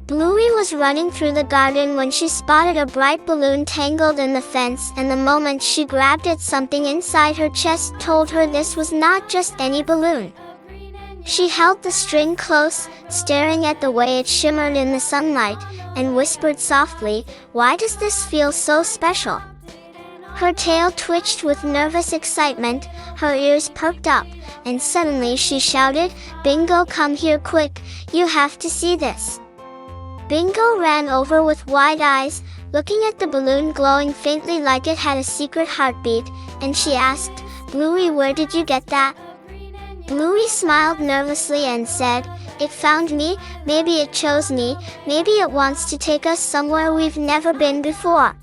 Bluey was running through the garden when she spotted a bright balloon tangled in the fence, and the moment she grabbed it, something inside her chest told her this was not just any balloon. She held the string close, staring at the way it shimmered in the sunlight, and whispered softly, "Why does this feel so special?" Her tail twitched with nervous excitement, her ears perked up, and suddenly she shouted, "Bingo, come here quick, you have to see this." Bingo ran over with wide eyes, looking at the balloon glowing faintly like it had a secret heartbeat, and she asked, "Bluey, where did you get that?" Bluey smiled nervously and said, "It found me, maybe it chose me, maybe it wants to take us somewhere we've never been before."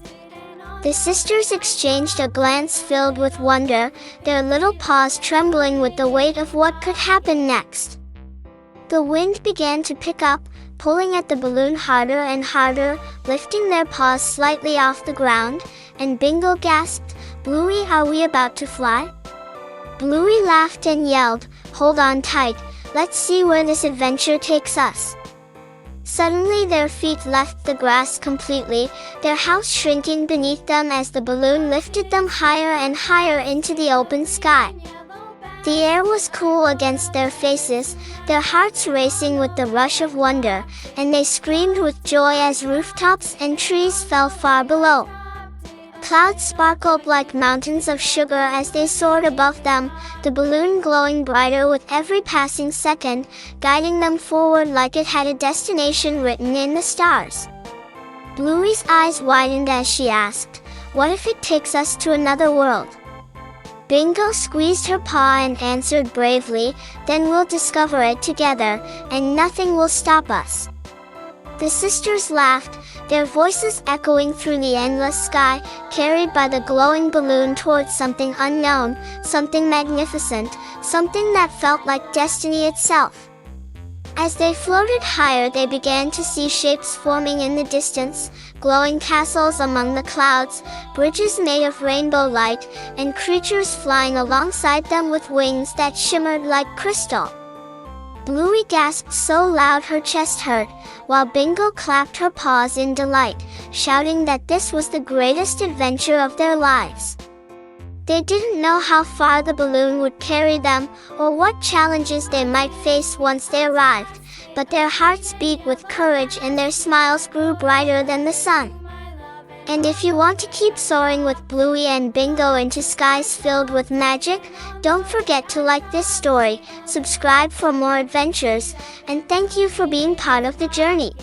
The sisters exchanged a glance filled with wonder, their little paws trembling with the weight of what could happen next. The wind began to pick up, pulling at the balloon harder and harder, lifting their paws slightly off the ground, and Bingo gasped, "Bluey, are we about to fly?" Bluey laughed and yelled, "Hold on tight, let's see where this adventure takes us." Suddenly their feet left the grass completely, their house shrinking beneath them as the balloon lifted them higher and higher into the open sky. The air was cool against their faces, their hearts racing with the rush of wonder, and they screamed with joy as rooftops and trees fell far below. Clouds sparkled like mountains of sugar as they soared above them, the balloon glowing brighter with every passing second, guiding them forward like it had a destination written in the stars. Bluey's eyes widened as she asked, "What if it takes us to another world?" Bingo squeezed her paw and answered bravely, "Then we'll discover it together, and nothing will stop us." The sisters laughed, their voices echoing through the endless sky, carried by the glowing balloon towards something unknown, something magnificent, something that felt like destiny itself. As they floated higher, they began to see shapes forming in the distance, glowing castles among the clouds, bridges made of rainbow light, and creatures flying alongside them with wings that shimmered like crystal. Bluey gasped so loud her chest hurt, while Bingo clapped her paws in delight, shouting that this was the greatest adventure of their lives. They didn't know how far the balloon would carry them, or what challenges they might face once they arrived, but their hearts beat with courage and their smiles grew brighter than the sun. And if you want to keep soaring with Bluey and Bingo into skies filled with magic, don't forget to like this story, subscribe for more adventures, and thank you for being part of the journey.